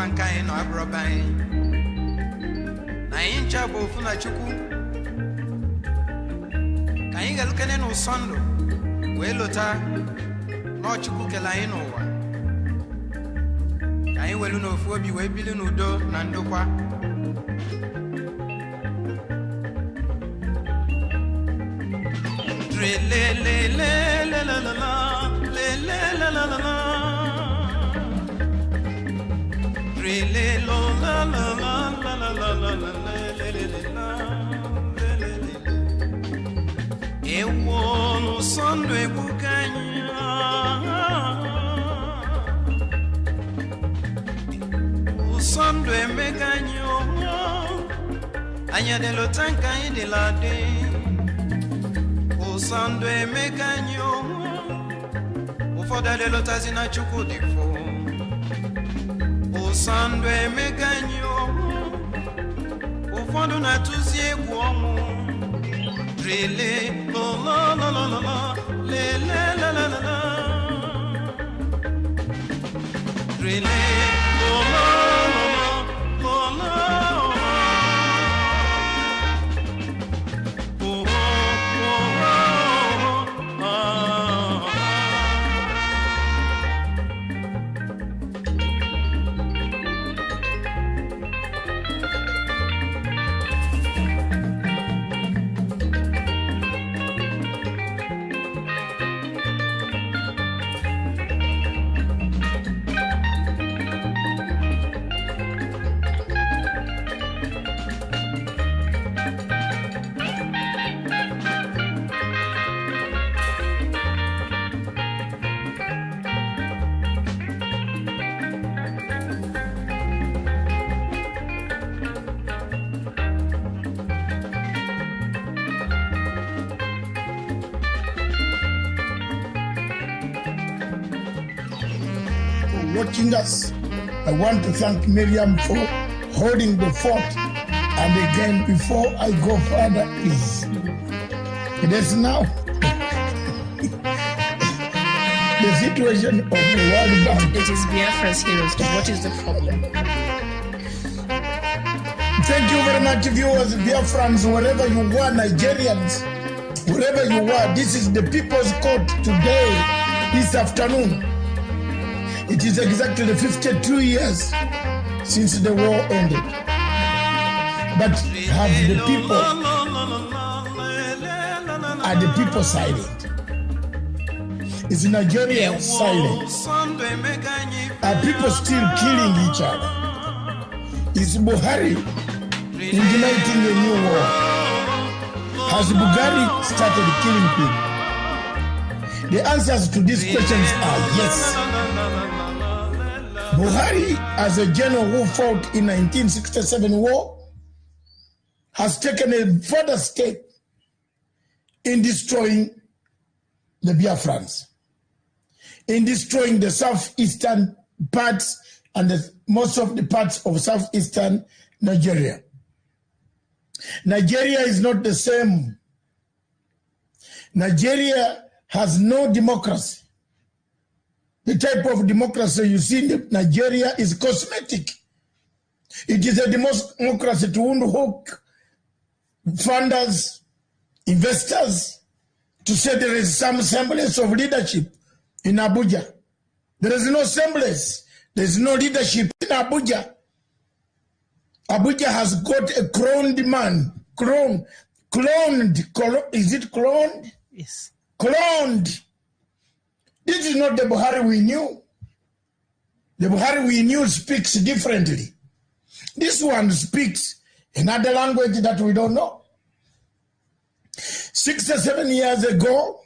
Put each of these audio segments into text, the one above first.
one kind of Abrabine. I ain't trouble for a chuku. Can you look at no sondo? Well, no chuku kelaino. Can you well know for you, Billy Nudo, Nandoqua? Le la la la la. La la la la, really la la la la la la la la la la. E buono sangue bucagna, o sangue megagno, agna dello tanca e della de, o sangue megagno. Foda de lotazina chukudifo o sandwe meganyo o fondo na tuzie guomo rele la la la la la le la la la la rele la la watching us. I want to thank Miriam for holding the fort. And again, before I go further, please, it is now the situation of the World Bank. It is Biafra's heroes. What is the problem? Thank you very much, viewers, Biafrans, wherever you were, Nigerians, wherever you were. This is the People's Court today, this afternoon. It is exactly 52 years since the war ended. But have the people, are the people silent? Is Nigeria silent? Are people still killing each other? Is Buhari igniting a new war? Has Buhari started killing people? The answers to these questions are yes. Buhari, as a general who fought in 1967 war, has taken a further step in destroying the Biafrans, in destroying the southeastern parts and most of the parts of southeastern Nigeria. Nigeria is not the same. Nigeria has no democracy. The type of democracy you see in Nigeria is cosmetic. It is a democracy to hook funders, investors, to say there is some semblance of leadership in Abuja. There is no semblance. There is no leadership in Abuja. Abuja has got a cloned man. Cloned. Is it cloned? Yes. Cloned. This is not the Buhari we knew. The Buhari we knew speaks differently. This one speaks another language that we don't know. 6 or 7 years ago,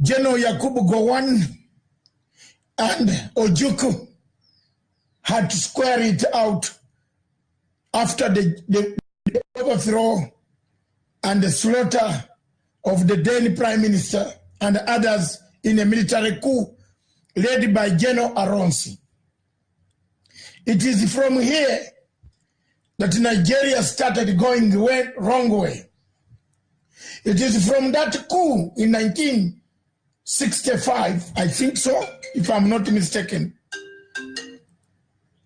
General Yakubu Gowon and Ojukwu had to square it out after the overthrow and the slaughter of the then Prime Minister and others in a military coup led by General Aronsi. It is from here that Nigeria started going the wrong way. It is from that coup in 1965, I think so, if I'm not mistaken.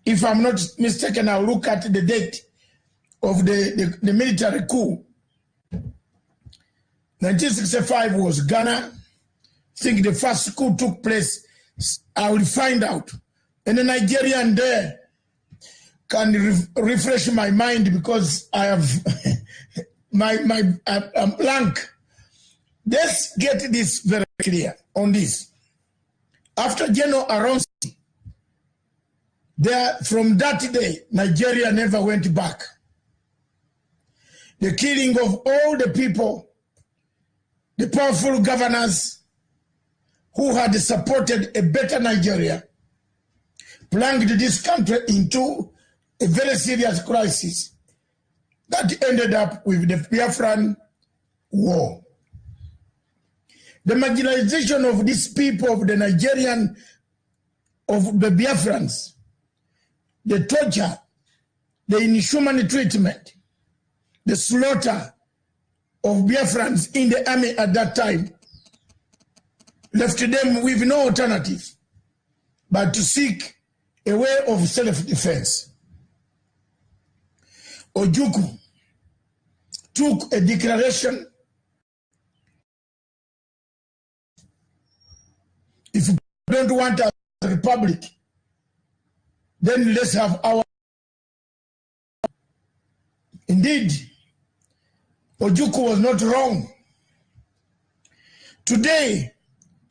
If I'm not mistaken, I'll look at the date of the military coup. 1965 was Ghana. I think the first coup took place. I will find out. And the Nigerian there can refresh my mind because I have I'm blank. Let's get this very clear on this. After General Aronsi, from that day, Nigeria never went back. The killing of all the people, the powerful governors who had supported a better Nigeria, plunged this country into a very serious crisis that ended up with the Biafran war. The marginalization of these people, of the Nigerian, of the Biafrans, the torture, the inhuman treatment, the slaughter of Biafrans in the army at that time left them with no alternative but to seek a way of self-defense. Ojukwu took a declaration. If you don't want a republic, then let's have our... Indeed, Ojukwu was not wrong. Today,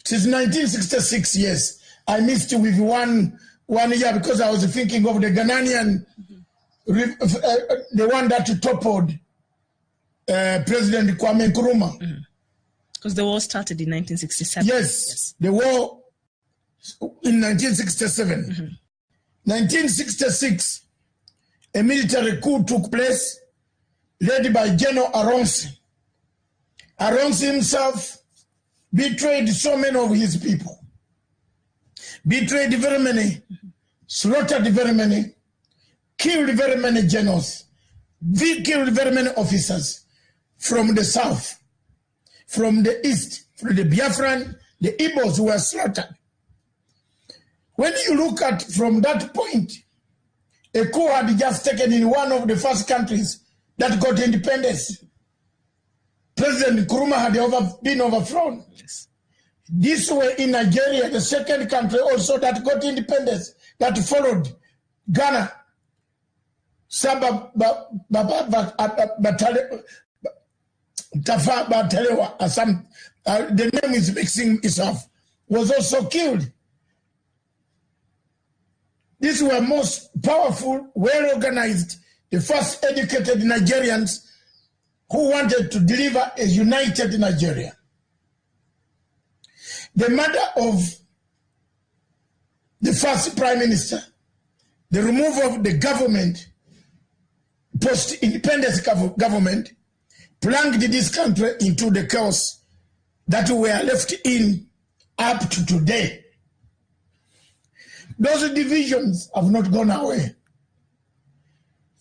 since 1966 years, I missed with one year because I was thinking of the Ghanaian, the one that toppled President Kwame Nkrumah. Because the war started in 1967. Yes, the war in 1967. 1966, a military coup took place led by General Aronsi. Aronsi himself betrayed so many of his people, betrayed very many, slaughtered very many, killed very many generals, killed very many officers from the south, from the east, from the Biafran, the Igbos were slaughtered. When you look at from that point, a coup had just taken in one of the first countries that got independence. President Nkrumah had been overthrown. Yes. This way in Nigeria, the second country also that got independence, that followed Ghana. The name is mixing itself, was also killed. These were most powerful, well-organized, the first educated Nigerians who wanted to deliver a united Nigeria. The murder of the first prime minister, the removal of the government, post-independence government, plunged this country into the chaos that we are left in up to today. Those divisions have not gone away.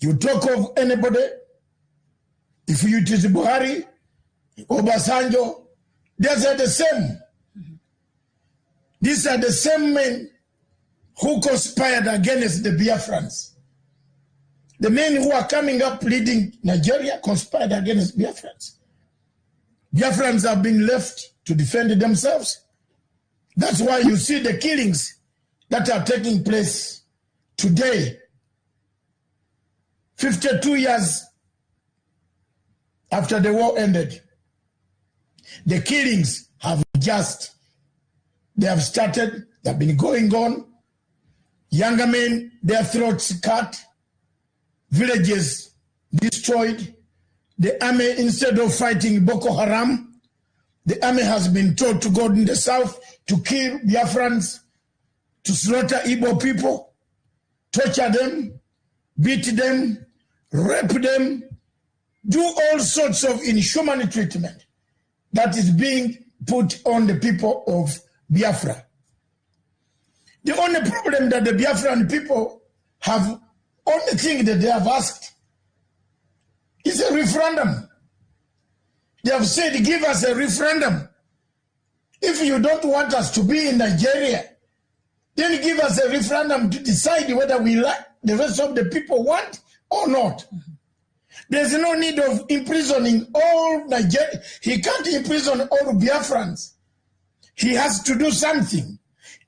You talk of anybody, if it is Buhari, Obasanjo, these are the same. These are the same men who conspired against the Biafrans. The men who are coming up leading Nigeria conspired against Biafrans. Biafrans have been left to defend themselves. That's why you see the killings that are taking place today, 52 years after the war ended. The killings have they have started, they have been going on. Younger men, their throats cut, villages destroyed. The army, instead of fighting Boko Haram, the army has been told to go in the south to kill Biafrans, to slaughter Igbo people, torture them, beat them, rape them, do all sorts of inhuman treatment that is being put on the people of Biafra. The only problem that the Biafran people have, only thing that they have asked is a referendum. They have said, give us a referendum. If you don't want us to be in Nigeria, then give us a referendum to decide whether we like the rest of the people want or not. There's no need of imprisoning all Nigeria. He can't imprison all Biafrans. He has to do something.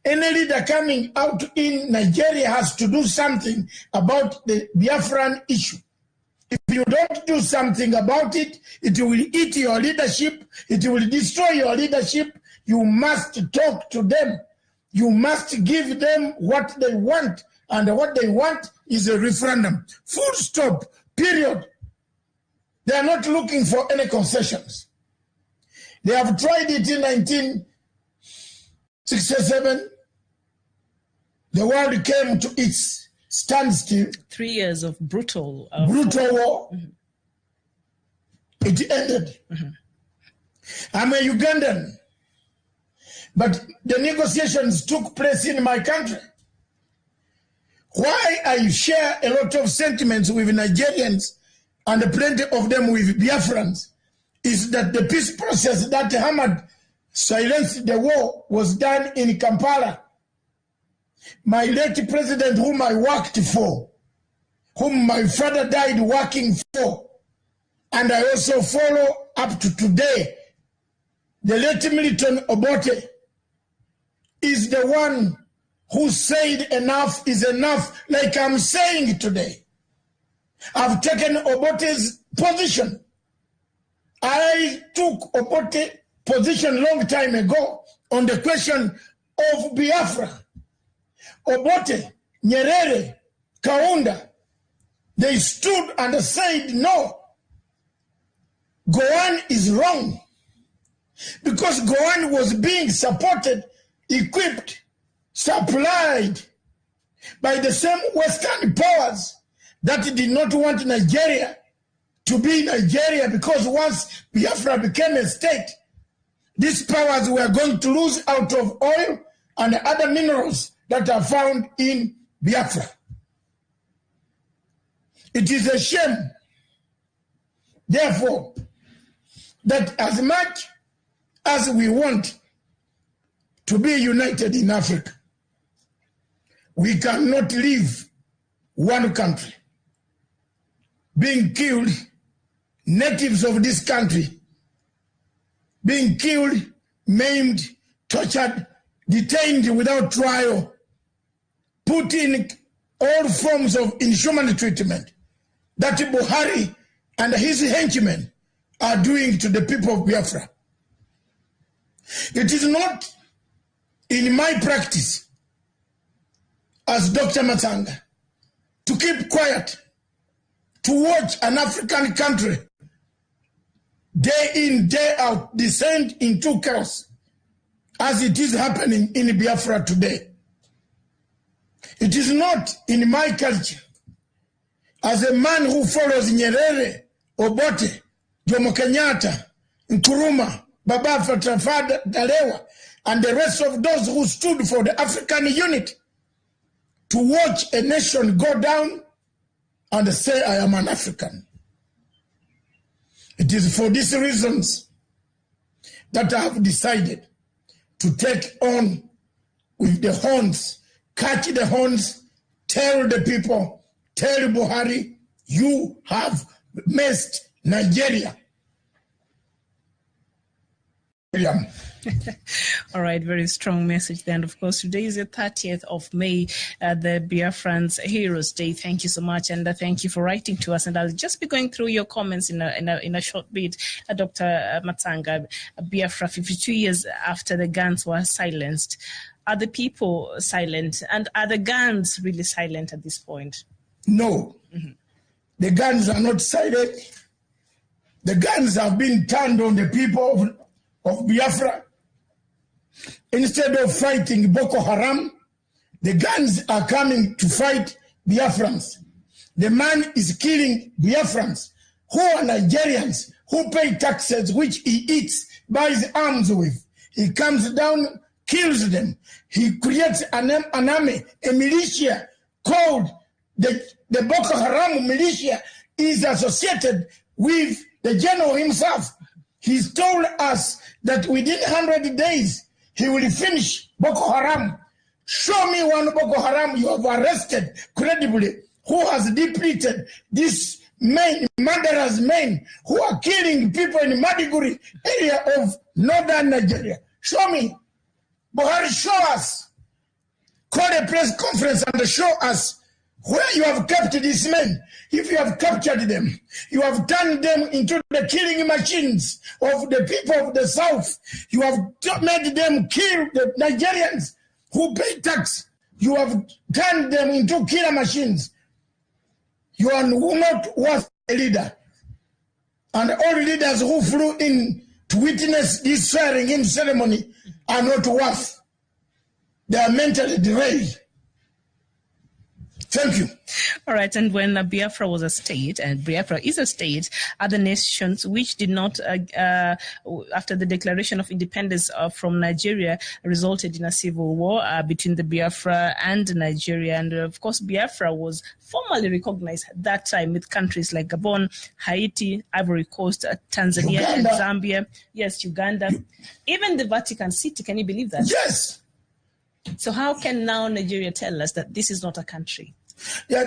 Any leader coming out in Nigeria has to do something about the Biafran issue. If you don't do something about it, it will eat your leadership. It will destroy your leadership. You must talk to them. You must give them what they want. And what they want is a referendum. Full stop. Period. They are not looking for any concessions. They have tried it in 1967. The world came to its standstill. 3 years of brutal war. It ended. I'm a Ugandan, but the negotiations took place in my country. Why I share a lot of sentiments with Nigerians and plenty of them with Biafrans is that the peace process that hammered silenced the war was done in Kampala. My late president, whom I worked for, whom my father died working for, and I also follow up to today, the late Milton Obote is the one who said enough is enough, like I'm saying today. I've taken Obote's position. I took Obote's position long time ago on the question of Biafra. Obote, Nyerere, Kaunda, they stood and said no. Gowan is wrong. Because Gowan was being supported, equipped, supplied by the same Western powers that did not want Nigeria to be Nigeria, because once Biafra became a state, these powers were going to lose out of oil and other minerals that are found in Biafra. It is a shame, therefore, that as much as we want to be united in Africa, we cannot leave one country being killed, natives of this country being killed, maimed, tortured, detained without trial, put in all forms of inhuman treatment that Buhari and his henchmen are doing to the people of Biafra. It is not in my practice as Dr. Matsanga to keep quiet, to watch an African country day in, day out descend into chaos as it is happening in Biafra today. It is not in my culture as a man who follows Nyerere, Obote, Jomo Kenyatta, Nkrumah, Biafra, Dalewa, and the rest of those who stood for the African unity, to watch a nation go down and say, I am an African. It is for these reasons that I have decided to take on with the horns, catch the horns, tell the people, tell Buhari, you have messed Nigeria. All right, very strong message there. And of course, today is the 30th of May, the Biafrans Heroes Day. Thank you so much, and thank you for writing to us. And I'll just be going through your comments in a short bit. Dr. Matsanga, Biafra, 52 years after the guns were silenced. Are the people silent? And are the guns really silent at this point? No. The guns are not silent. The guns have been turned on the people of Biafra. Instead of fighting Boko Haram, the guns are coming to fight Biafrans. The man is killing Biafrans, who are Nigerians, who pay taxes, which he eats, buys arms with. He comes down, kills them. He creates an army, a militia called the Boko Haram militia is associated with the general himself. He's told us that within 100 days, he will finish Boko Haram. Show me one Boko Haram you have arrested credibly who has depleted these men, murderers men, who are killing people in Maiduguri area of northern Nigeria. Show me. Buhari, show us. Call a press conference and show us where you have kept these men. If you have captured them, you have turned them into the killing machines of the people of the South. You have made them kill the Nigerians who pay tax. You have turned them into killer machines. You are not worth a leader. And all leaders who flew in to witness this swearing-in ceremony are not worth. They are mentally derailed. Thank you. All right, and when Biafra was a state, and Biafra is a state, other nations which did not, after the declaration of independence from Nigeria, resulted in a civil war between the Biafra and Nigeria. And of course, Biafra was formally recognized at that time with countries like Gabon, Haiti, Ivory Coast, Tanzania, Uganda. And Zambia. Yes, Uganda. Even the Vatican City, can you believe that? Yes. So how can now Nigeria tell us that this is not a country? Yeah,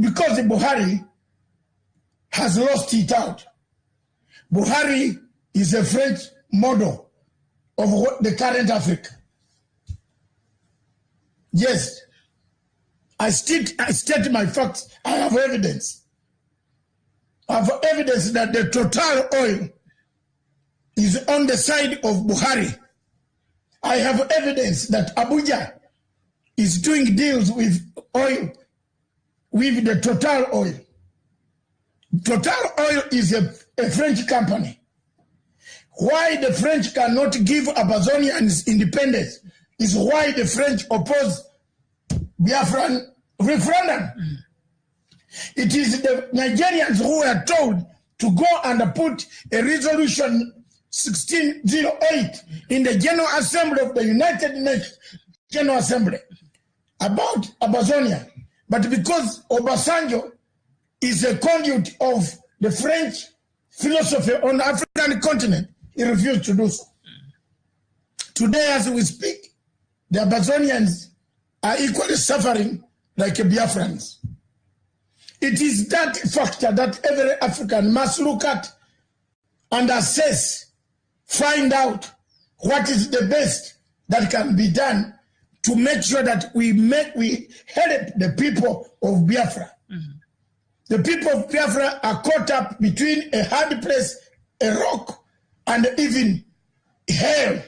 because Buhari has lost it out. Buhari is a French model of the current Africa. Yes. I state my facts. I have evidence. I have evidence that the Total oil is on the side of Buhari. I have evidence that Abuja is doing deals with oil, with the Total oil. Total oil is a French company. Why the French cannot give Amazonians independence is why the French oppose Biafran referendum. It is the Nigerians who were told to go and put a resolution 1608 in the General Assembly of the United Nations General Assembly about Amazonia. But because Obasanjo is a conduit of the French philosophy on the African continent, he refused to do so. Today, as we speak, the Amazonians are equally suffering like Biafrans. It is that factor that every African must look at and assess, find out what is the best that can be done to make sure that we help the people of Biafra. Mm-hmm. The people of Biafra are caught up between a hard place, a rock, and even hell.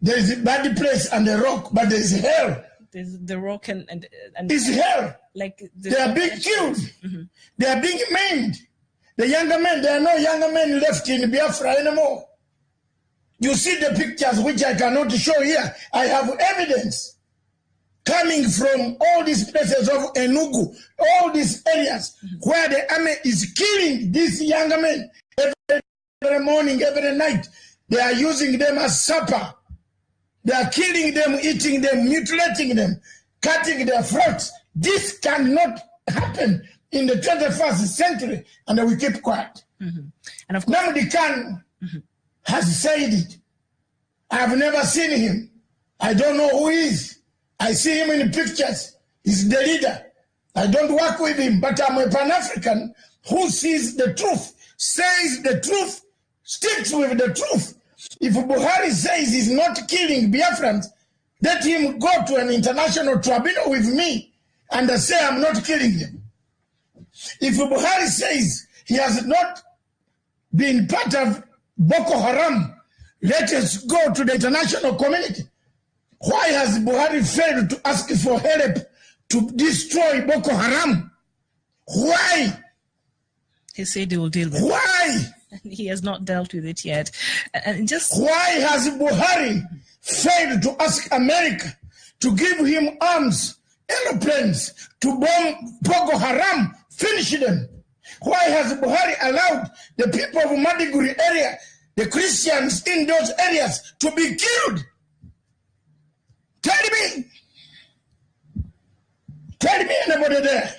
There is a bad place and a rock, but there is hell. There's the rock and it's hell. Like they are being killed. Mm-hmm. They are being maimed. The younger men, there are no younger men left in Biafra anymore. You see the pictures which I cannot show here. I have evidence coming from all these places of Enugu, all these areas where the army is killing these younger men every morning, every night. They are using them as supper. They are killing them, eating them, mutilating them, cutting their throats. This cannot happen in the 21st century, and we keep quiet. Mm-hmm. And of course, Namdi Khan has said it. I have never seen him. I don't know who he is. I see him in pictures. He's the leader. I don't work with him, but I'm a Pan-African who sees the truth, says the truth, sticks with the truth. If Buhari says he's not killing Biafrans, let him go to an international tribunal with me and say I'm not killing them. If Buhari says he has not been part of Boko Haram, let us go to the international community. Why has Buhari failed to ask for help to destroy Boko Haram? Why? He said he will deal with it. Why? He has not dealt with it yet. And just why has Buhari failed to ask America to give him arms, airplanes, to bomb Boko Haram, finish them? Why has Buhari allowed the people of Maiduguri area, the Christians in those areas, to be killed? Tell me. Tell me anybody there.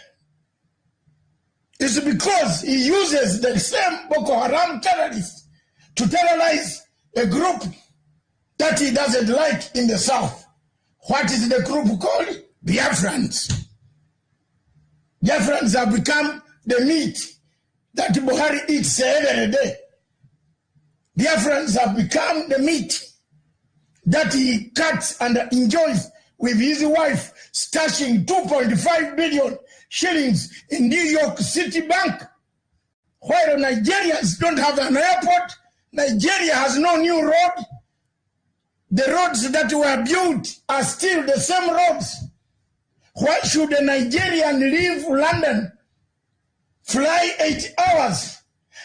It's because he uses the same Boko Haram terrorists to terrorize a group that he doesn't like in the south. What is the group called? Biafrans. Biafrans have become the meat that Buhari eats every day. Biafrans have become the meat that he cuts and enjoys with his wife, stashing 2.5 billion shillings in New York City Bank. While Nigerians don't have an airport, Nigeria has no new road. The roads that were built are still the same roads. Why should a Nigerian leave London, fly 8 hours,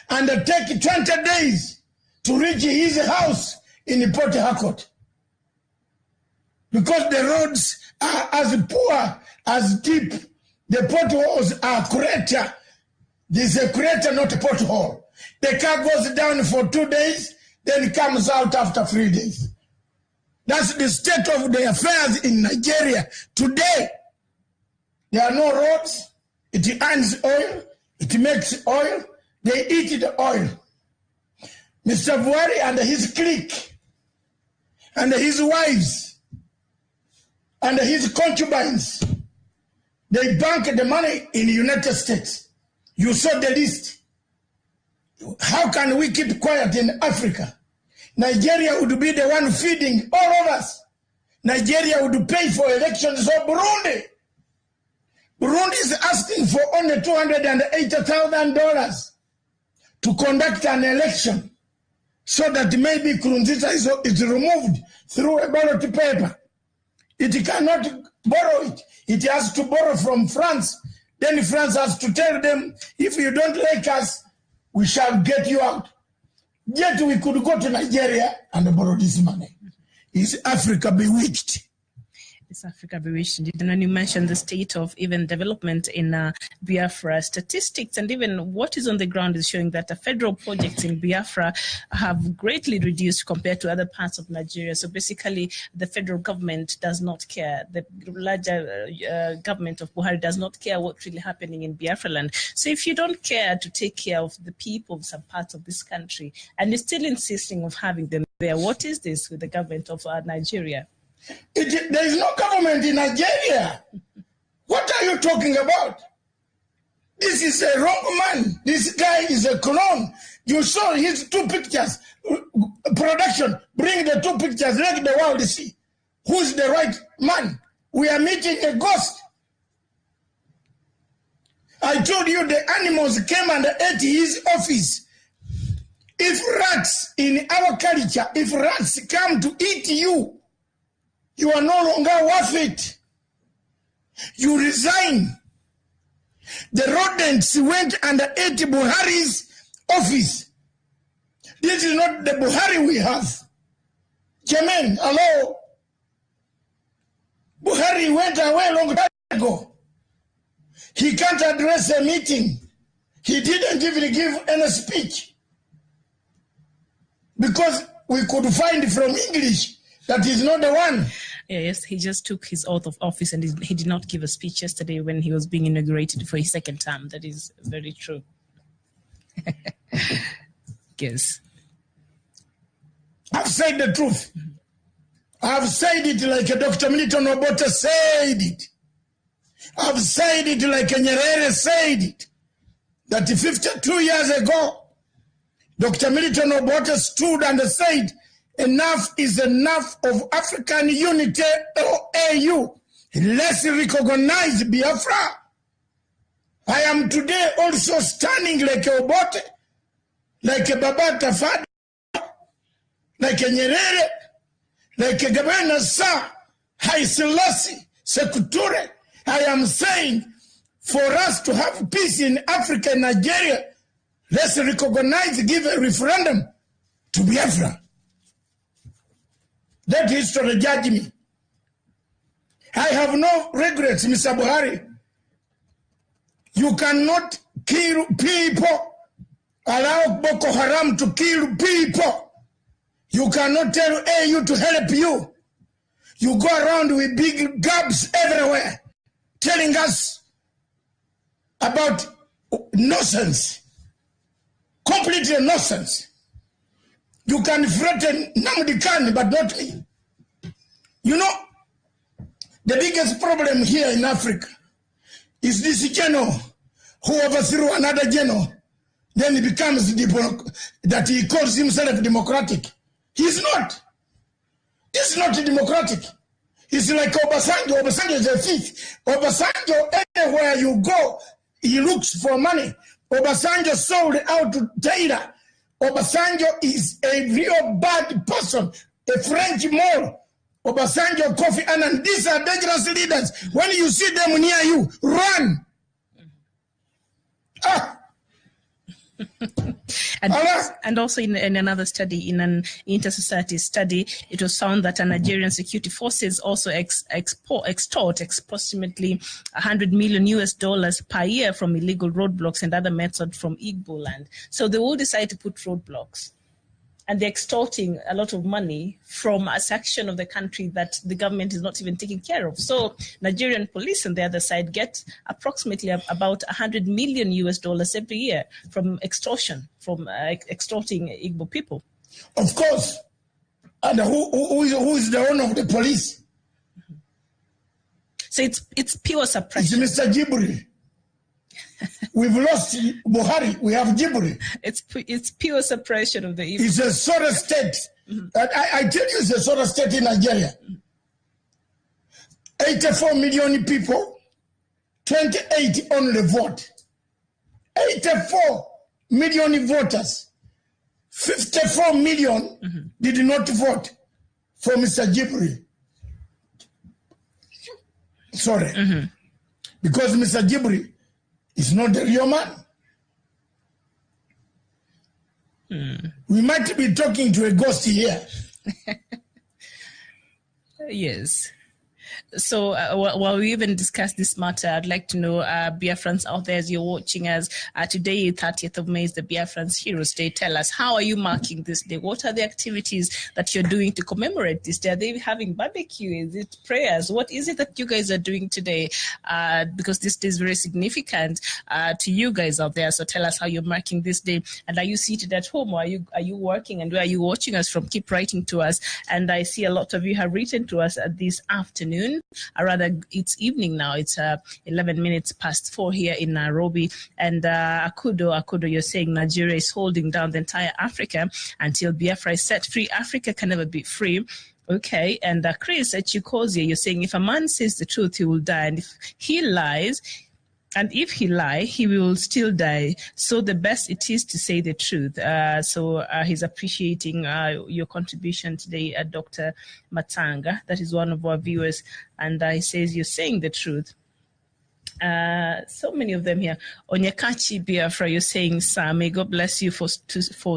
and take 20 days to reach his house in Port Harcourt? Because the roads are as poor, as deep. The potholes are crater. There's a crater, not a pothole. The car goes down for 2 days, then it comes out after 3 days. That's the state of the affairs in Nigeria today. There are no roads. It earns oil. It makes oil. They eat the oil. Mr. Buhari and his clique and his wives and his concubines, they bank the money in the United States. You saw the list. How can we keep quiet in Africa? Nigeria would be the one feeding all of us. Nigeria would pay for elections of Burundi. Burundi is asking for only $280,000 to conduct an election so that maybe Nkurunziza is removed through a ballot paper. It cannot borrow it. It has to borrow from France. Then France has to tell them, if you don't like us, we shall get you out. Yet we could go to Nigeria and borrow this money. Is Africa bewitched? Is Africa bewitched? And then you mentioned the state of even development in Biafra. Statistics and even what is on the ground is showing that the federal projects in Biafra have greatly reduced compared to other parts of Nigeria. So basically, the federal government does not care. The larger government of Buhari does not care what's really happening in Biafra land. So if you don't care to take care of the people of some parts of this country and you're still insisting of having them there, what is this with the government of Nigeria? There is no government in Nigeria. What are you talking about? This is a wrong man. This guy is a clone. You saw his 2 pictures. Production, bring the 2 pictures, let the world see who's the right man. We are meeting a ghost. I told you the animals came and ate his office. If rats in our culture, if rats come to eat you, you are no longer worth it. You resign. The rodents went and ate Buhari's office. This is not the Buhari we have. Jermaine, hello. Buhari went away long time ago. He can't address a meeting. He didn't even give any speech. Because we could find from English that he's not the one. Yes, he just took his oath of office and he did not give a speech yesterday when he was being inaugurated for his second term. That is very true. Yes. I've said the truth. I've said it like Dr. Milton Obote said it. I've said it like Nyerere said it. That 52 years ago, Dr. Milton Obote stood and said, enough is enough of African unity, AU. Let's recognize Biafra. I am today also standing like Obote, like Baba Tafada, like Nyerere, like Gabena Sa, Haile Selassie, Sekuture. I am saying, for us to have peace in Africa and Nigeria, let's recognize, give a referendum to Biafra. Let history judge me. I have no regrets, Mr. Buhari. You cannot kill people, allow Boko Haram to kill people. You cannot tell AU to help you. You go around with big gabs everywhere, telling us about nonsense, completely nonsense. You can threaten Nnamdi Kanu, but not me. You know, the biggest problem here in Africa Is this general who overthrew another general, then he becomes that he calls himself democratic? He's not. It's not democratic. It's like Obasanjo. Obasanjo is a thief. Obasanjo, anywhere you go, he looks for money. Obasanjo sold out to Taylor. Obasanjo is a real bad person, a French Moor. Obasanjo, Kofi Annan, these are dangerous leaders. When you see them near you, run. And also in another study, in an inter-society study, it was found that Nigerian security forces also extort approximately $100 million per year from illegal roadblocks and other methods from Igbo land. So they will decide to put roadblocks. And they're extorting a lot of money from a section of the country that the government is not even taking care of. So Nigerian police on the other side get approximately about $100 million every year from extortion, from extorting Igbo people. Of course. And who is the owner of the police? So it's pure suppression. It's Mr. Djibouti. We've lost Buhari. We have Djibouti. It's pure suppression of the Igbo. It's a sort of state. I tell you, it's a sort of state in Nigeria. 84 million people, 28 only vote. 84 million voters. 54 million did not vote for Mr. Djibouti. Sorry. Because Mr. Djibouti is not the real man. We might be talking to a ghost here. Yes. So while we even discuss this matter, I'd like to know, Biafrans out there, as you're watching us, today, 30th of May, is the Biafrans Heroes Day. Tell us, how are you marking this day? What are the activities that you're doing to commemorate this day? Are they having barbecue? Is it prayers? What is it that you guys are doing today? Because this day is very significant to you guys out there. So tell us how you're marking this day. And are you seated at home, or are you working? And where are you watching us from? Keep writing to us. And I see a lot of you have written to us this afternoon. Rather, it's evening now. It's 11 minutes past 4 here in Nairobi. And Akudo, you're saying Nigeria is holding down the entire Africa until Biafra is set free. Africa can never be free. Okay. And Chris at Chukozia, you're saying if a man says the truth, he will die. And if he lies, he will still die. So the best it is to say the truth. So he's appreciating your contribution today, Dr. Matsanga. That is one of our viewers. And he says, you're saying the truth. So many of them here. Onyekachi Biafra, you're saying, Sir, may God bless you for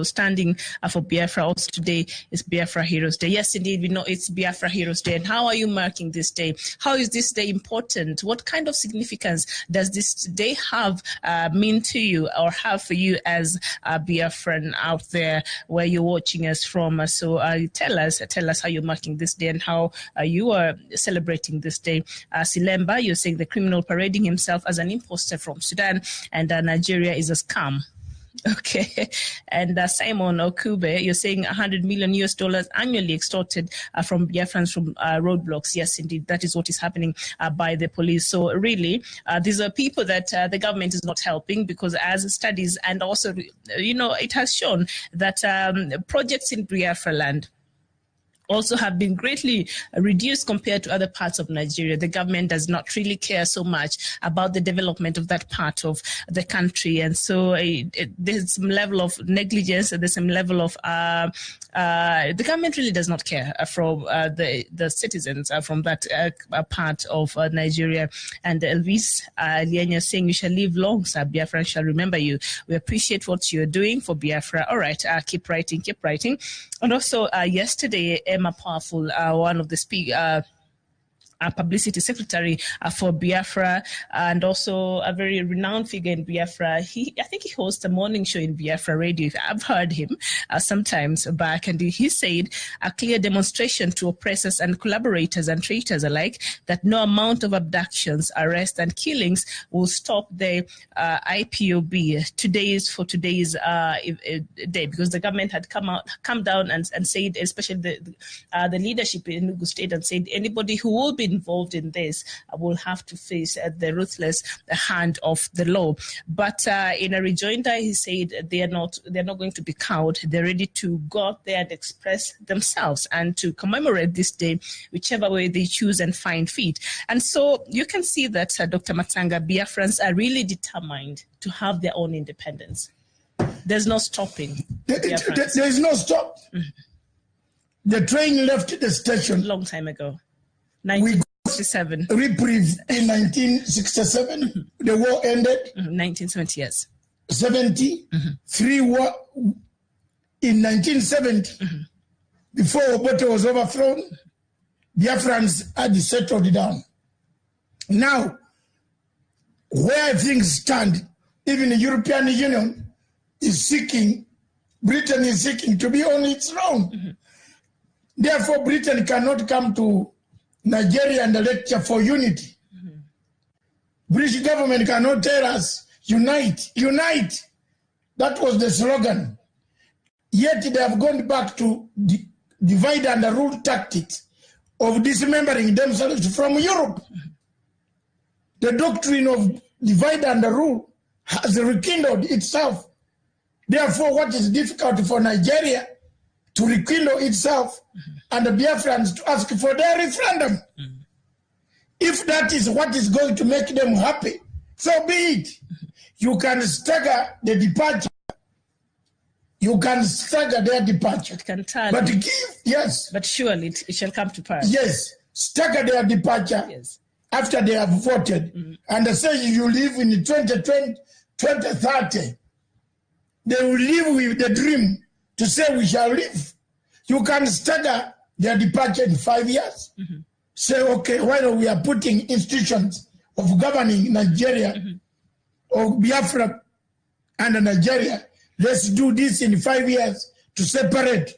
standing for Biafra. Also today is Biafra Heroes Day. Yes, indeed, we know it's Biafra Heroes Day. And how are you marking this day? How is this day important? What kind of significance does this day have mean to you, or have for you as a Biafran out there where you're watching us from? So tell us how you're marking this day and how you are celebrating this day. Silemba, you're saying the criminal parading himself as an imposter from Sudan, and Nigeria is a scam. Okay. And Simon Okube, you're saying $100 million annually extorted from Biafrans from roadblocks. Yes, indeed, that is what is happening by the police. So really, these are people that the government is not helping, because as studies and also, it has shown that projects in Biafra land also have been greatly reduced compared to other parts of Nigeria. The government does not really care so much about the development of that part of the country. And so there's some level of negligence, and there's some level of the government really does not care from the citizens from that part of Nigeria. And Elvis Lienya saying, you shall live long, sir. Biafra shall remember you. We appreciate what you're doing for Biafra. All right, keep writing. And also yesterday, Emma Powerful, one of the publicity secretary for Biafra, and also a very renowned figure in Biafra. I think he hosts a morning show in Biafra radio. I've heard him sometimes back, and he said a clear demonstration to oppressors and collaborators and traitors alike that no amount of abductions, arrests, and killings will stop the IPOB. Today's day, because the government had come down and said, especially the leadership in Enugu State, and said anybody who will be involved in this will have to face the ruthless hand of the law. But in a rejoinder, he said they're not going to be cowed. They're ready to go out there and express themselves and to commemorate this day whichever way they choose and find fit. And so you can see that, Dr. Matsanga, Biafrans are really determined to have their own independence. There's no stopping. There is no stop. Mm-hmm. The train left the station long time ago. 1967. Reprieve in 1967. Mm-hmm. The war ended. Mm-hmm. 1970, yes. 70. Mm-hmm. 3 war in 1970. Mm-hmm. Before Obote was overthrown, Biafrans had settled down. Now, where things stand, even the European Union is seeking, Britain is seeking to be on its own. Mm-hmm. Therefore, Britain cannot come to Nigeria and lecture for unity. Mm-hmm. British government cannot tell us, unite, unite. That was the slogan. Yet they have gone back to divide and rule tactics of dismembering themselves from Europe. Mm-hmm. The doctrine of divide and rule has rekindled itself. Therefore, what is difficult for Nigeria to rekindle itself, mm-hmm. and the Biafrans to ask for their referendum? Mm-hmm. If that is what is going to make them happy, so be it. Mm-hmm. You can stagger the departure. You can stagger their departure. It can turn. But give, yes. But surely it shall come to pass. Yes. Stagger their departure. Yes. After they have voted, mm-hmm. and they say you live in 2020, 2030, they will live with the dream to say we shall live. You can stagger their departure in 5 years. Mm-hmm. Say, okay, while we are putting institutions of governing Nigeria, mm-hmm. or Biafra and Nigeria, let's do this in 5 years to separate.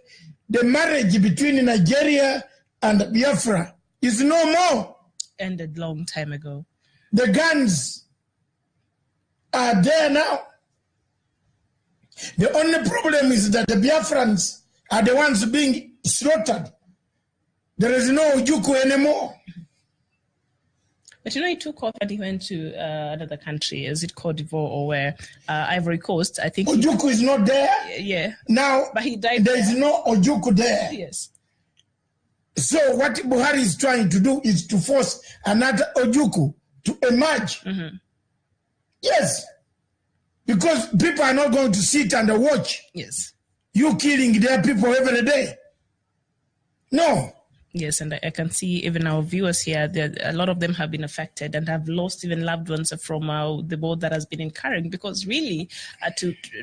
The marriage between Nigeria and Biafra is no more. Ended long time ago. The guns are there now. The only problem is that the Biafrans are the ones being slaughtered. There is no Ojukwu anymore. But he took off and he went to another country. Is it Cote d'Ivoire or where? Ivory Coast, I think. Ojukwu is not there. Yeah. Now, but he died there is no Ojukwu there. Yes. So what Buhari is trying to do is to force another Ojukwu to emerge. Mm-hmm. Yes. Because people are not going to sit and watch. Yes. You killing their people every day. No. Yes, and I can see even our viewers here, a lot of them have been affected and have lost even loved ones from the war that has been incurring. Because really,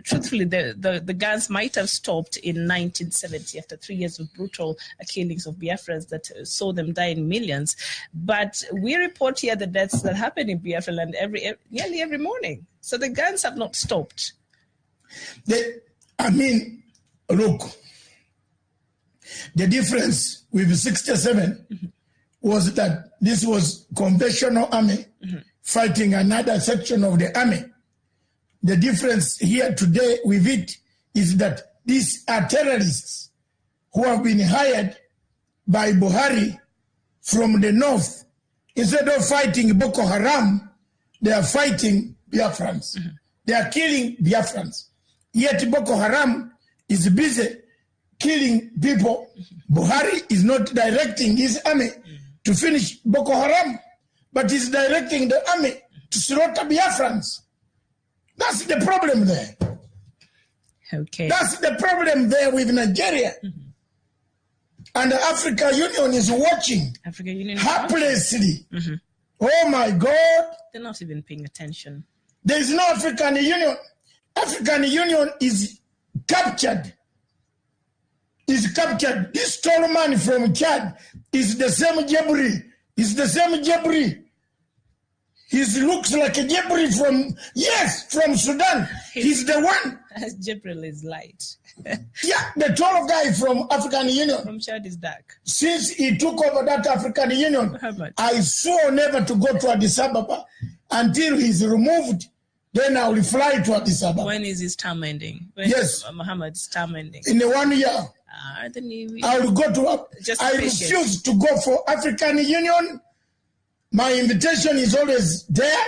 truthfully, the guns might have stopped in 1970 after 3 years of brutal killings of Biafrans that saw them die in millions. But we report here the deaths that happen in Biafra land nearly every morning. So the guns have not stopped. Look, the difference with 67 mm-hmm. was that this was conventional army mm-hmm. fighting another section of the army. The difference here today with it is that these are terrorists who have been hired by Buhari from the north. Instead of fighting Boko Haram, they are fighting Biafrans. Mm-hmm. They are killing Biafrans. Yet Boko Haram is busy killing people. Mm-hmm. Buhari is not directing his army to finish Boko Haram, but he's directing the army to slaughter Biafrans. That's the problem there. Okay. That's the problem there with Nigeria. Mm-hmm. And the African Union is watching helplessly. Mm-hmm. Oh my God. They're not even paying attention. There is no African Union. African Union is captured. Is captured. This tall man from Chad is the same Jebri. He looks like a Jebri from Sudan. He's the one. Jibril is light. Yeah, the tall guy from African Union. From Chad is dark. Since he took over that African Union, I swore never to go to Addis Ababa until he's removed. Then I will fly to Addis Ababa. When is his term ending? Yes. Muhammad's term ending? In 1 year. Then I will go to. I refuse to go for African Union My invitation is always there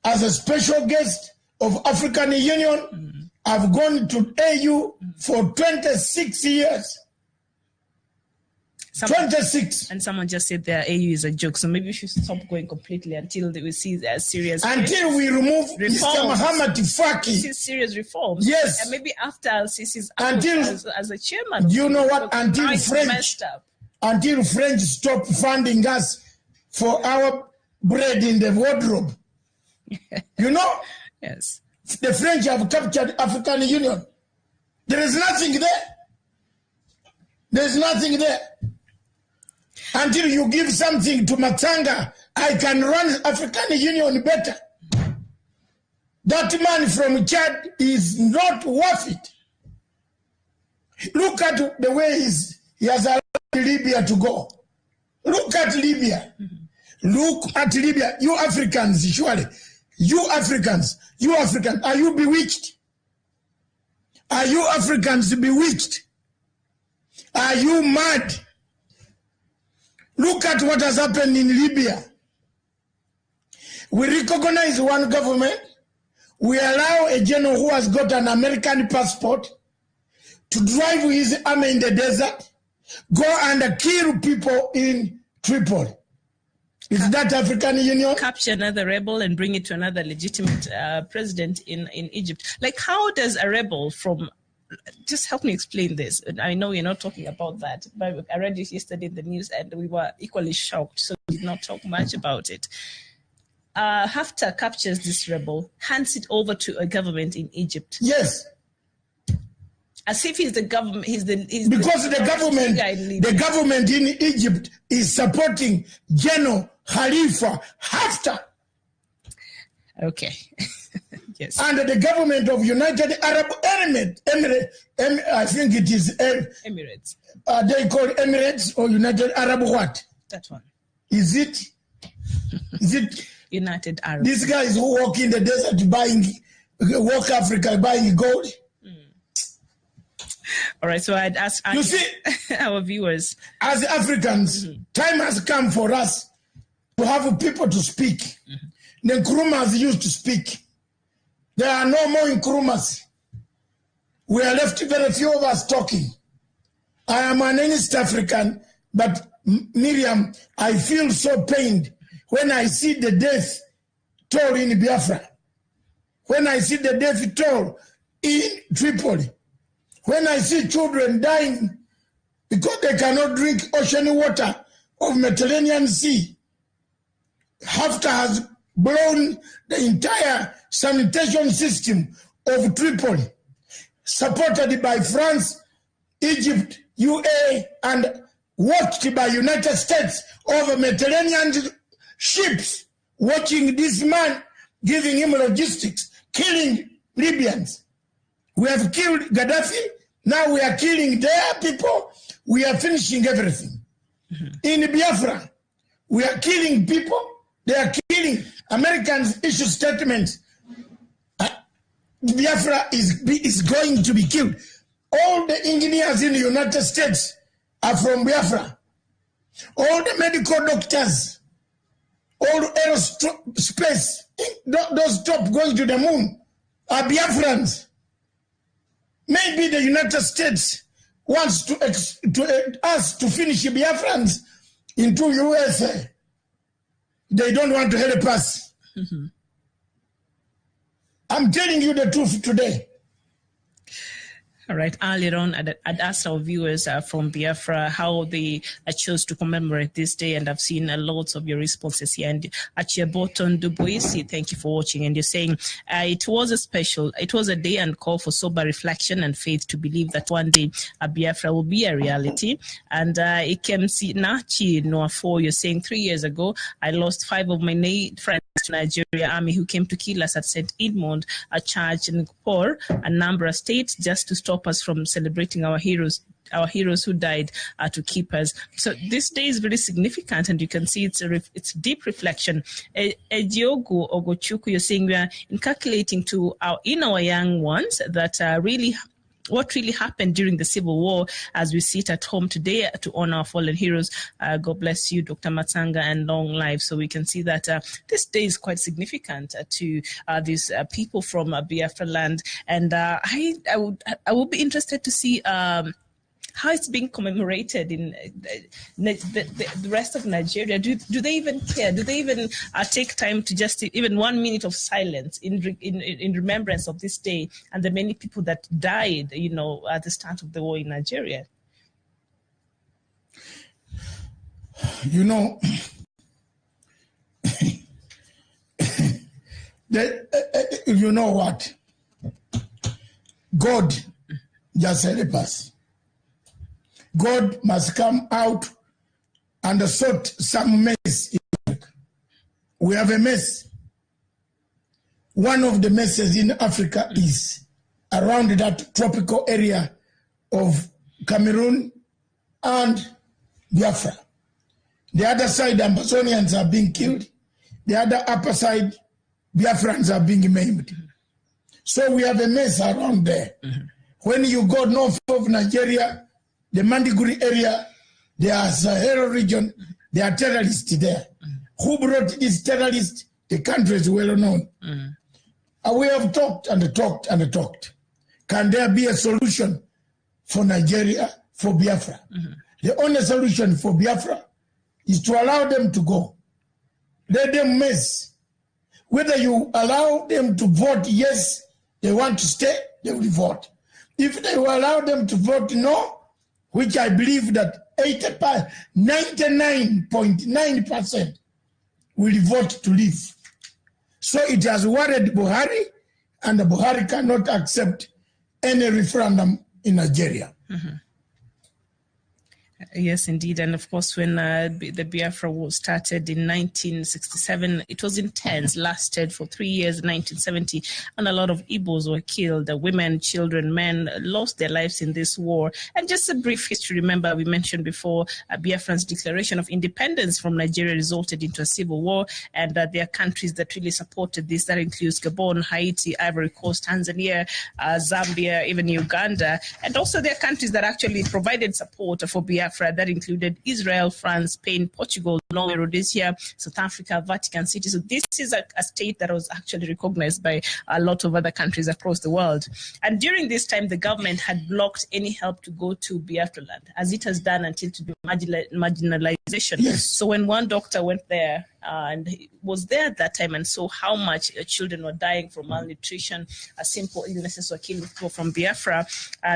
as a special guest of African Union. I've gone to AU for 26 years. 26. And someone just said their AU is a joke, so maybe we should stop going completely until we see serious until we remove Mr. Muhammad Faki. Serious reforms. Yes. And maybe after Al-Sisi's as a chairman. You know what? Until French stop funding us for our bread in the wardrobe. You know? Yes. The French have captured African Union. There is nothing there. There's nothing there. Until you give something to Matsanga, I can run African Union better. That man from Chad is not worth it. Look at the way he has allowed Libya to go. Look at Libya. Look at Libya. You Africans, surely. You Africans, are you bewitched? Are you Africans bewitched? Are you mad? Look at what has happened in Libya. We recognize one government. We allow a general who has got an American passport to drive his army in the desert, go and kill people in Tripoli. Is that African Union? Capture another rebel and bring it to another legitimate president in Egypt. Like, how does a rebel from... Just help me explain this. I know you're not talking about that, but I read it yesterday in the news and we were equally shocked, so we did not talk much about it. Haftar captures this rebel, hands it over to a government in Egypt. Yes. As if he's the government. Because the government in Egypt is supporting General Khalifa Haftar. Okay. Yes. And the government of United Arab Emirates, I think it is Emirates. They call Emirates or United Arab what? That one. Is it United Arab? These guys who walk in the desert walk Africa buying gold. All right, so I'd ask you see, our viewers. As Africans, time has come for us to have people to speak. The Nkrumahs used to speak. There are no more Nkrumahs. We are left very few of us talking. I am an East African, but Miriam, I feel so pained when I see the death toll in Biafra, when I see the death toll in Tripoli, when I see children dying because they cannot drink ocean water of Mediterranean Sea. Haftar has blown the entire sanitation system of Tripoli, supported by France, Egypt, UAE, and watched by United States over Mediterranean ships, watching this man, giving him logistics, killing Libyans. We have killed Gaddafi, now we are killing their people, we are finishing everything. In Biafra, we are killing people, they are killing. Americans issue statements. Biafra is going to be killed. All the engineers in the United States are from Biafra. All the medical doctors, all aerospace, those top going to the moon are Biafrans. Maybe the United States wants us to finish Biafrans into USA. They don't want to help us. I'm telling you the truth today. All right. Earlier on, I'd asked our viewers from Biafra how they chose to commemorate this day, and I've seen lots of your responses here. And Achiaboton Duboisi, thank you for watching. And you're saying it was a day and call for sober reflection and faith to believe that one day Biafra will be a reality. And Ikemsi Nachi Noafo, you're saying 3 years ago, I lost 5 of my friends to Nigeria Army who came to kill us at St. Edmund, a church in Kupor, Anambra State, just to stop us from celebrating our heroes who died to keep us. So this day is very significant, and you can see it's deep reflection. Ediogu Ogochuku, you're saying we are inculcating to our young ones that really what really happened during the Civil War as we sit at home today to honor our fallen heroes. God bless you, Dr. Matsanga, and long life. So we can see that this day is quite significant to these people from Biafra land. And I would be interested to see how it's being commemorated in the rest of Nigeria. Do they even care? Do they even take time to just even 1 minute of silence in remembrance of this day and the many people that died, you know, at the start of the war in Nigeria? You know, you know what? God just help us. God must come out and sort some mess in Africa. We have a mess. One of the messes in Africa is around that tropical area of Cameroon and Biafra. The other side, Amazonians are being killed. The other upper side, Biafrans are being maimed. So we have a mess around there. When you go north of Nigeria, the Mandiguri area, there is a Sahel region, there are terrorists there. Who brought these terrorists? The country is well known. We have talked and talked and talked. Can there be a solution for Nigeria, for Biafra? The only solution for Biafra is to allow them to go. Let them mess. Whether you allow them to vote yes, they want to stay, they will vote. If they will allow them to vote no, which I believe that 99.9% will vote to leave. So it has worried Buhari, and Buhari cannot accept any referendum in Nigeria. Yes, indeed. And of course, when the Biafra War started in 1967, it was intense, lasted for 3 years, 1970, and a lot of Igbos were killed. Women, children, men lost their lives in this war. And just a brief history, remember, we mentioned before, Biafran's declaration of independence from Nigeria resulted into a civil war, and there are countries that really supported this. That includes Gabon, Haiti, Ivory Coast, Tanzania, Zambia, even Uganda. And also there are countries that actually provided support for Biafra. That included Israel, France, Spain, Portugal, Norway, Rhodesia, South Africa, Vatican City. So this is a state that was actually recognized by a lot of other countries across the world. And during this time, the government had blocked any help to go to Biafra land, as it has done until to do marginalization. Yes. So when one doctor went there and he was there at that time and saw how much children were dying from malnutrition, simple illnesses were killing people from Biafra,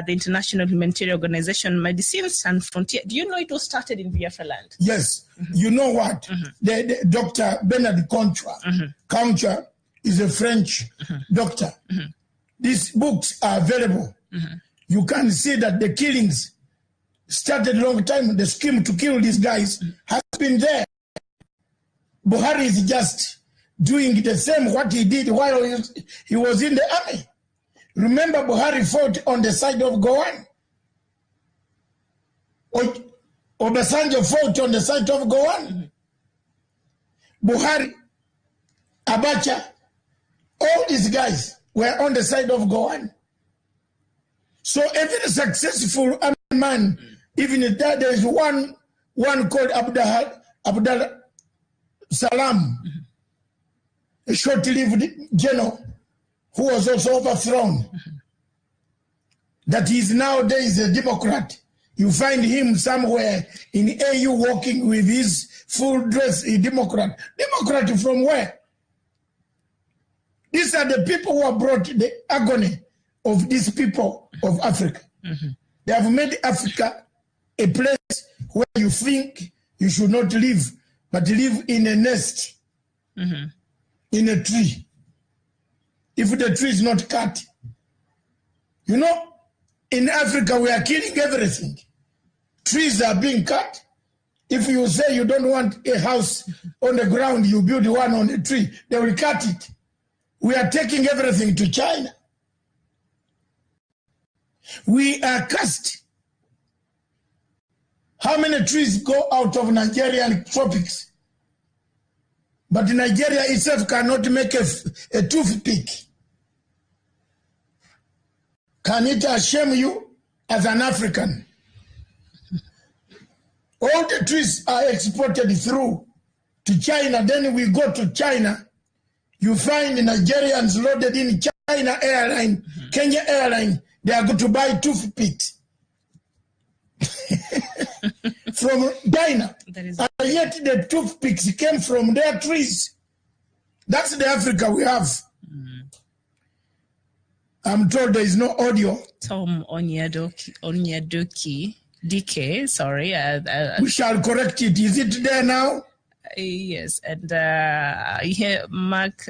the International Humanitarian Organization, Medicines Sans Frontier. Do you know it was started in Biafra land? Yes. You know what? The Dr. Bernard Contra is a French doctor. These books are available. You can see that the killings started a long time. The scheme to kill these guys has been there. Buhari is just doing the same what he did while he was in the army. Remember, Buhari fought on the side of Gowan. Obasanjo fought on the side of Gowan. Buhari, Abacha, all these guys were on the side of Gowan. So every successful man, even if there is one called Abdul Salam, a short-lived general who was also overthrown, that he is nowadays a Democrat. You find him somewhere in AU walking with his full dress, a Democrat. Democrat from where? These are the people who have brought the agony of these people of Africa. They have made Africa a place where you think you should not live, but live in a nest, in a tree. If the tree is not cut, you know, in Africa we are killing everything. Trees are being cut. If you say you don't want a house on the ground, you build one on a tree, they will cut it. We are taking everything to China. We are cursed. How many trees go out of Nigerian tropics? But Nigeria itself cannot make a toothpick. Can it shame you as an African? All the trees are exported through to China. Then we go to China. You find Nigerians loaded in China airline, Kenya airline. They are going to buy toothpicks from China. And yet the toothpicks came from their trees. That's the Africa we have. I'm told there is no audio. Tom Onyadoki, DK, sorry. We shall correct it. Is it there now? Yes, and here, Mark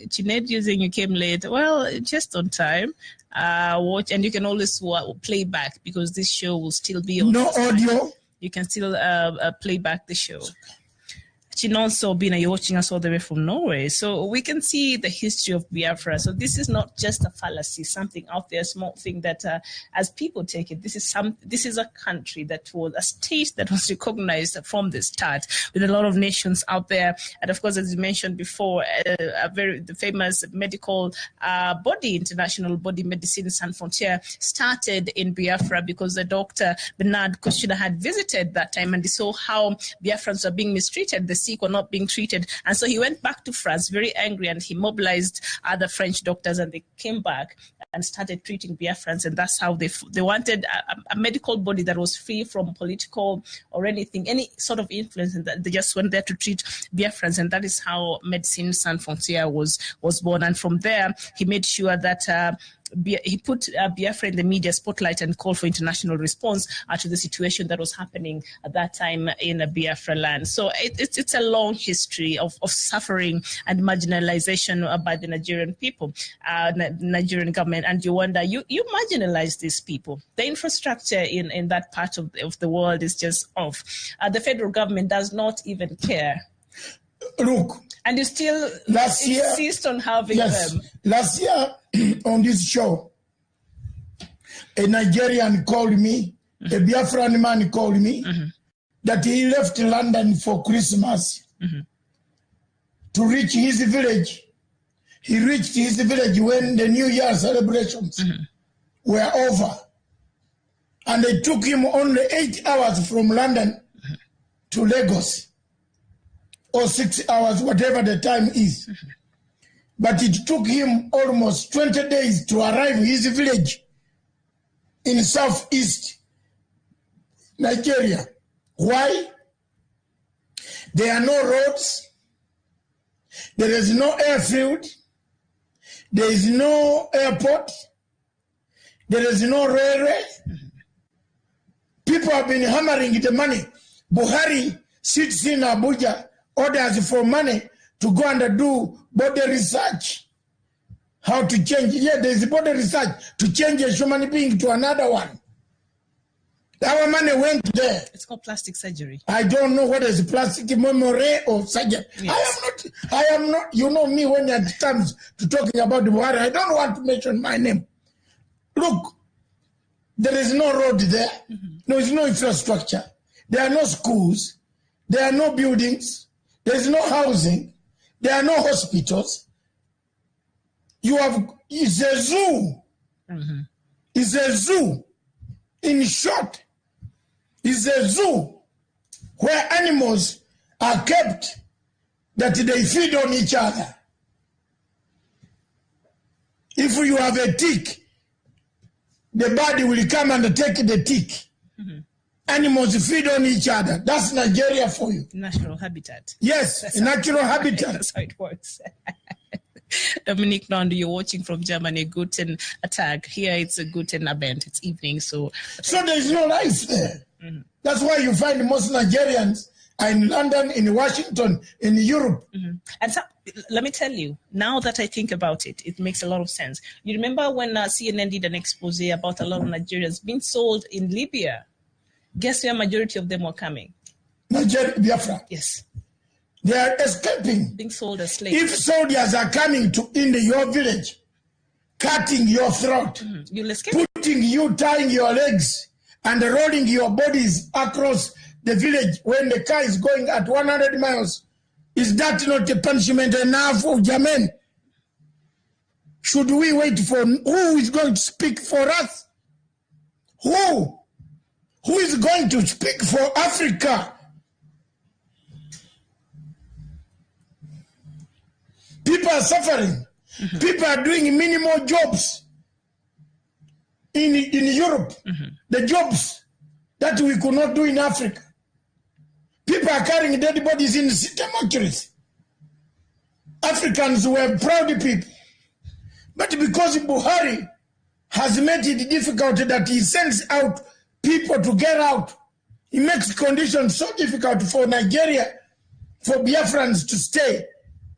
Chinet using you came late. Well, just on time. Watch, and you can always play back because this show will still be on. No audio. You can still play back the show. Also, Bina, you're watching us all the way from Norway. So we can see the history of Biafra. So this is not just a fallacy, something out there, a small thing that as people take it, this is a country that was a state that was recognized from the start with a lot of nations out there. And of course, as you mentioned before, the famous medical body, international body Medicine Sans Frontières, started in Biafra because the doctor Bernard Kouchner had visited that time and he saw how Biafrans were being mistreated. The sick were not being treated. And so he went back to France very angry and he mobilized other French doctors and they came back and started treating Biafrans. And that's how they wanted a medical body that was free from political or anything, any sort of influence. And they just went there to treat Biafrans. And that is how Medicine Sans Frontières was born. And from there, he made sure that he put Biafra in the media spotlight and called for international response to the situation that was happening at that time in Biafra land. So it's a long history of suffering and marginalization by the Nigerian people, Nigerian government. And you wonder, you marginalize these people. The infrastructure in that part of the world is just off. The federal government does not even care. Look. And you still insist on having them. Last year on this show, a Nigerian called me, a Biafran man called me, that he left London for Christmas to reach his village. He reached his village when the New Year celebrations were over. And it took him only 8 hours from London to Lagos. Or 6 hours, whatever the time is. But it took him almost 20 days to arrive at his village in southeast Nigeria. Why? There are no roads. There is no airfield. There is no airport. There is no railway. People have been hammering the money. Buhari sits in Abuja, orders for money to go and do body research. How to change, there is body research to change a human being to another one. Our money went there. It's called plastic surgery. I don't know what is plastic memory or surgery. Yes. I am not, you know me when it comes to talking about the water, I don't want to mention my name. Look, there is no road there. There is no infrastructure. There are no schools. There are no buildings. There is no housing. There are no hospitals. It's a zoo. It's a zoo. In short, it's a zoo where animals are kept that they feed on each other. If you have a tick, the body will come and take the tick. Animals feed on each other. That's Nigeria for you. Natural habitat. Yes, natural habitat. That's how it works. Dominic Nando, you're watching from Germany. Guten Tag. Here it's a Guten Abend. It's evening, so there is no life there. That's why you find most Nigerians are in London, in Washington, in Europe. And so, let me tell you, now that I think about it, it makes a lot of sense. You remember when CNN did an expose about a lot of Nigerians being sold in Libya? Guess where majority of them were coming? Nigeria, Biafra. Yes. They are escaping. Being sold as slaves. If soldiers are coming to in your village, cutting your throat, you'll escape. Putting you, tying your legs, and rolling your bodies across the village when the car is going at 100 miles, is that not a punishment enough for Jamen? should we wait for who is going to speak for us? Who? Who is going to speak for Africa? People are suffering. People are doing minimal jobs in Europe. The jobs that we could not do in Africa. People are carrying dead bodies in city mortuaries. Africans were proud people. But because Buhari has made it difficult that he sends out people to get out, he makes conditions so difficult for Nigeria, for Biafrans to stay.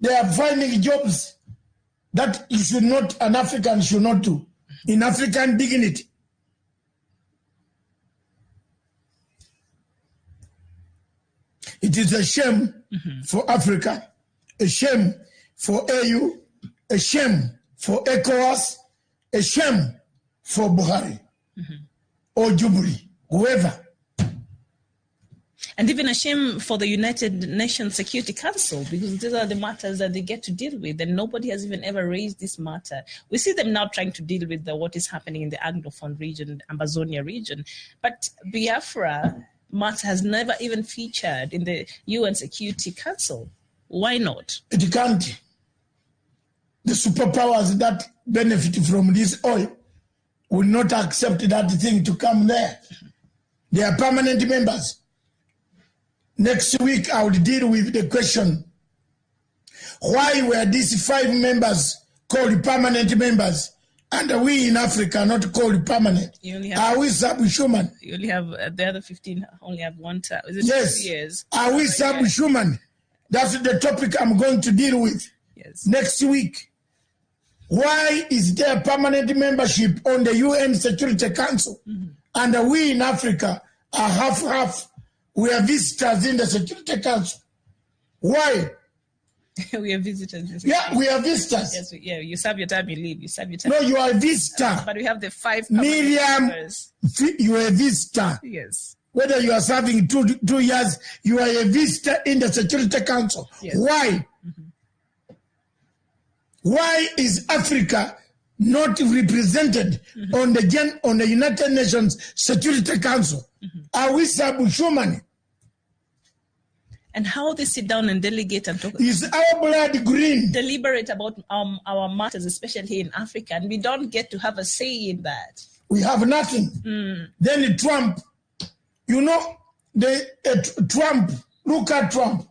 They are finding jobs that an African should not do, in African dignity. It is a shame for Africa, a shame for AU, a shame for ECOWAS, a shame for Buhari or Jubilee, whoever. And even a shame for the United Nations Security Council, because these are the matters that they get to deal with, and nobody has even ever raised this matter. We see them now trying to deal with what is happening in the Anglophone region, Amazonia region, but Biafra matter has never even featured in the UN Security Council. Why not? It can't. The superpowers that benefit from this oil will not accept that thing to come there. They are permanent members. Next week, I will deal with the question, why were these 5 members called permanent members and we in Africa are not called permanent? Are we subhuman? You only have, the other 15 only have 1 term. Is it yes. 2 years? Are we subhuman? That's the topic I'm going to deal with next week. Why is there permanent membership on the UN Security Council and we in Africa are half-half? We are visitors in the Security Council. Why? We are visitors. Yeah, we are visitors. Yes, you serve your time, you leave. You serve your time. No, you are a visitor. But we have the 5 Miriam, members. You are a visitor. Yes. Whether you are serving 2 years, you are a visitor in the Security Council. Yes. Why? Why is Africa not represented on the United Nations Security Council? Are we subhuman? And how they sit down and delegate and talk. Is our blood green? Deliberate about our matters, especially here in Africa, and we don't get to have a say in that. We have nothing. Then Trump, Trump, look at Trump.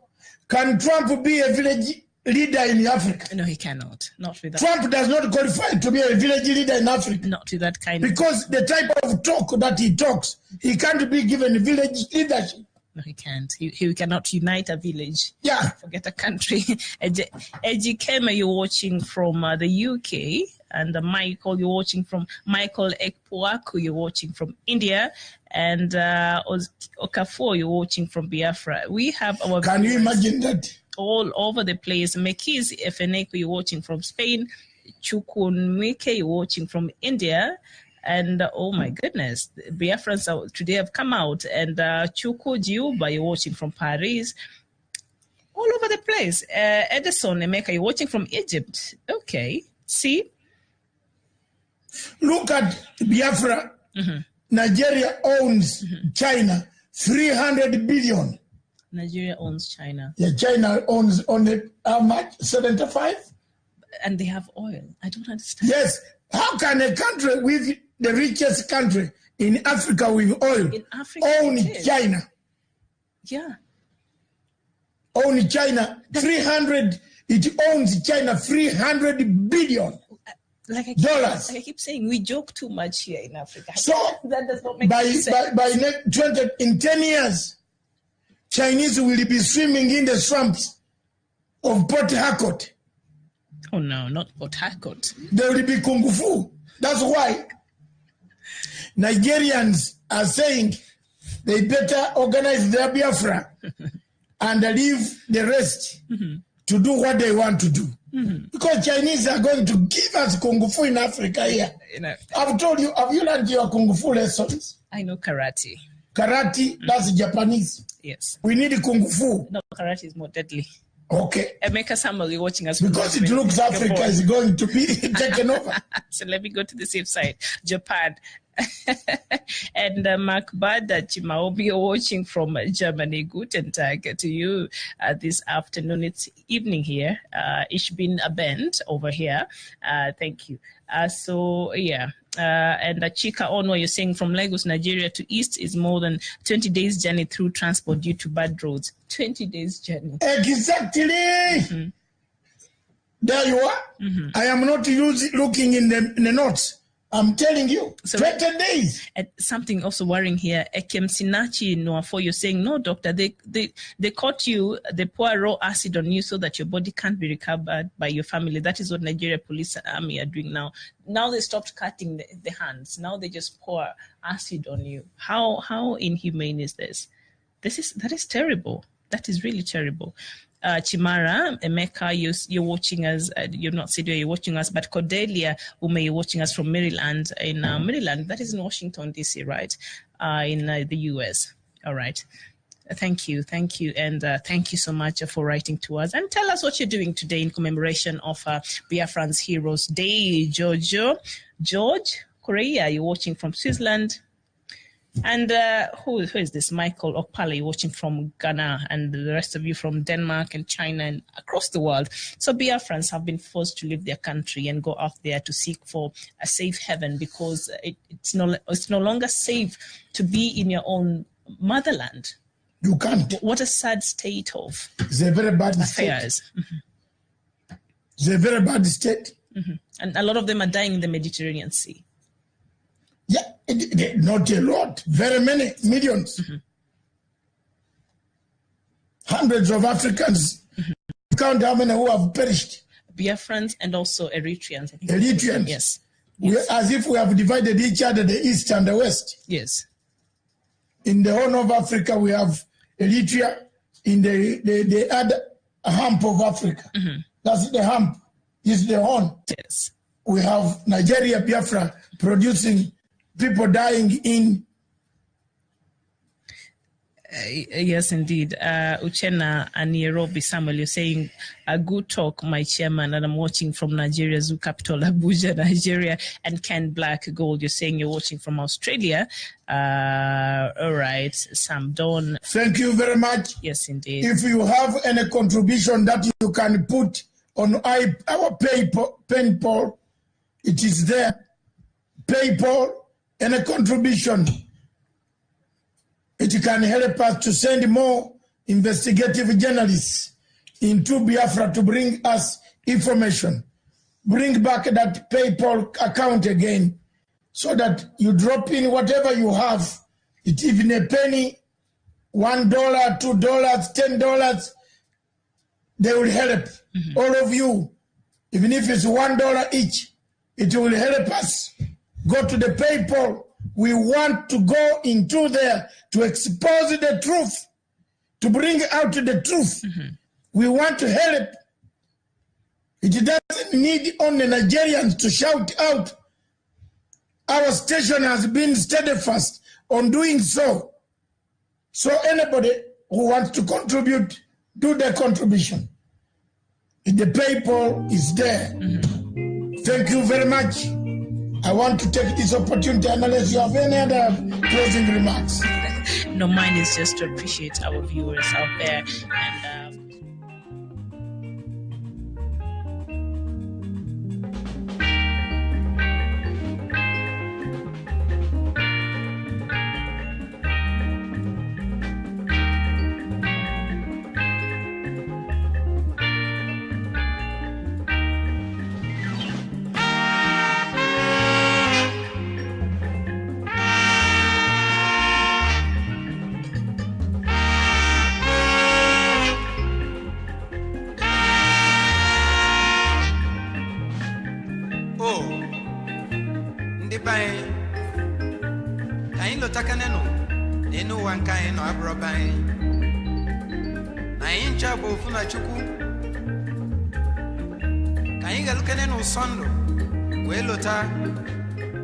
Can Trump be a village leader in Africa? No, he cannot. Not with that. Trump does not qualify to be a village leader in Africa. Not with that kind because the type of talk that he talks, he can't be given village leadership. No, he can't. He cannot unite a village. Yeah. Forget a country. Eji Kema, you're watching from the UK. And Michael, you're watching from Michael Ekpuaku, you're watching from India. And Okafor, you're watching from Biafra. We have our Can you imagine that? All over the place. Mekiz Efeneko, you're watching from Spain. Chukunwike, you're watching from India. And oh my goodness, the Biafrans today have come out. And Chuku Jiuba, you're watching from Paris. All over the place. Edison Emeka, you're watching from Egypt. Okay. See? Look at Biafra. Nigeria owns China 300 billion. Nigeria owns China. Yeah, China owns only how much? 75? And they have oil. I don't understand. Yes. How can a country with the richest country in Africa with oil own China? Yeah. Own China 300. It owns China 300 billion. Like I keep saying, we joke too much here in Africa. So that does not make sense. In 10 years, Chinese will be swimming in the swamps of Port Harcourt. Oh no, not Port Harcourt. They will be Kung Fu. That's why Nigerians are saying they better organize their Biafra and leave the rest to do what they want to do. Because Chinese are going to give us Kung Fu in Africa here. I've told you, have you learned your Kung Fu lessons? I know karate. Karate, that's Japanese. Yes. We need Kung Fu. No, karate is more deadly. Okay. Emeka Samuel, you're watching us. Because it looks Africa is going to be taken over. So let me go to the safe side. Japan. And Mark Bada Chimaobi, you're watching from Germany. Guten Tag to you this afternoon. It's evening here. Ich bin Abend over here. Thank you. So, yeah. And Chika Onwa, you're saying from Lagos, Nigeria to East is more than 20 days journey through transport due to bad roads. 20 days journey. Exactly. Mm-hmm. There you are. Mm-hmm. I am not looking in the notes. I'm telling you, so 20 days. Something also worrying here. Ekem Sinachi Noafo, you're saying, no, doctor, they caught you, they pour raw acid on you so that your body can't be recovered by your family. That is what Nigeria Police Army are doing now. Now they stopped cutting the hands. Now they just pour acid on you. How inhumane is this? That is terrible. That is really terrible. Chimara, Emeka, you're watching us. You're not sitting, you're watching us. But Cordelia, Ume, you're watching us from Maryland. In Maryland, that is in Washington, D.C., right? In the U.S. All right. Thank you. And thank you so much for writing to us. And tell us what you're doing today in commemoration of Biafran's Heroes Day. George Korea, you're watching from Switzerland. And who is this? Michael Okpala, watching from Ghana, and the rest of you from Denmark and China and across the world. So Biafrans have been forced to leave their country and go out there to seek for a safe haven because it's no longer safe to be in your own motherland. You can't. What a sad state of it's a very bad affairs. State. Mm-hmm. It's a very bad state. Mm-hmm. And a lot of them are dying in the Mediterranean Sea. Yeah, not a lot. Very many, millions. Mm-hmm. Hundreds of Africans. Mm-hmm. Count how many who have perished. Biafrans and also Eritreans. Eritreans. Yes. As if we have divided each other, the East and the West. Yes. In the Horn of Africa, we have Eritrea. In the other hump of Africa. Mm-hmm. That's the hump. Is the Horn. Yes. We have Nigeria, Biafra, producing people dying in. Yes, indeed. Uchenna and Nairobi Samuel, you're saying a good talk, my chairman, and I'm watching from Nigeria, Zoo Capital, Abuja, Nigeria, and Ken Black Gold, you're saying you're watching from Australia. All right, Sam Dawn. Thank you very much. Yes, indeed. If you have any contribution that you can put on our PayPal, it is there. PayPal, any contribution. It can help us to send more investigative journalists into Biafra to bring us information. Bring back that PayPal account again so that you drop in whatever you have. It's even a penny, $1, $2, $10, they will help. Mm-hmm. All of you, even if it's $1 each, it will help us. Go to the PayPal. We want to go into there to expose the truth, to bring out the truth. Mm-hmm. We want to help. It doesn't need only Nigerians to shout out. Our station has been steadfast on doing so. So anybody who wants to contribute, do their contribution. The PayPal is there. Mm-hmm. Thank you very much. I want to take this opportunity unless you have any other closing remarks. No, mine is just to appreciate our viewers out there. And Sondo, Welota,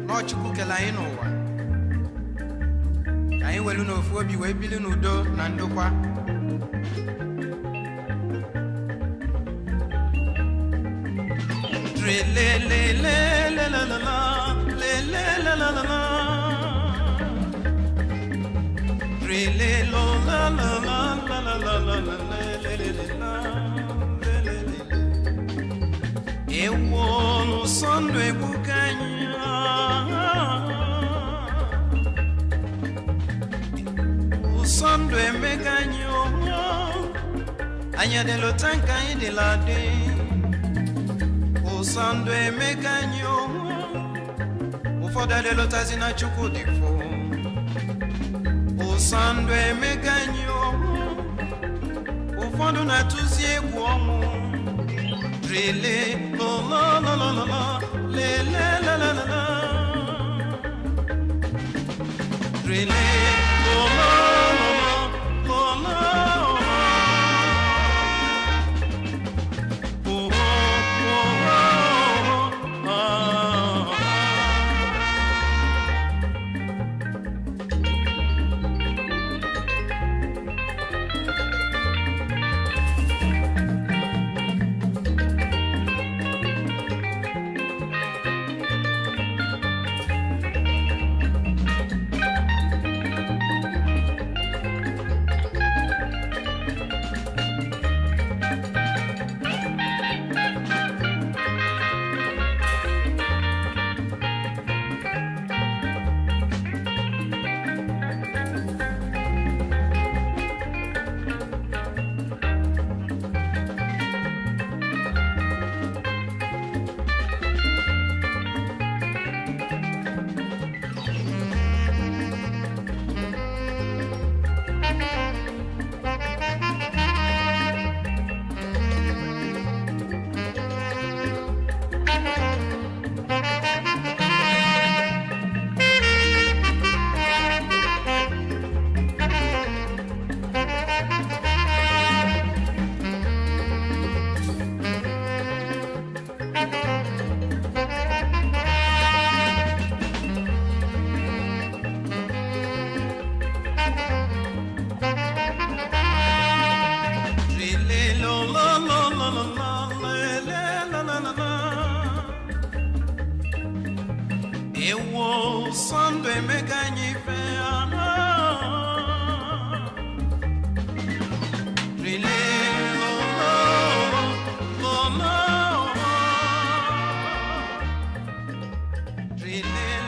no Chukukelaino. I will know for you, Biluno, Nandoqua. Sondwe meganyo anya de lo tanka de la de o sondwe meganyo o foda de lo tazina chuku di fo o sondwe meganyo o fondo na tuzie guomo rele lo la la la la le la la la la rele lo la Sunday me ganyi fe ana rile lo lo rile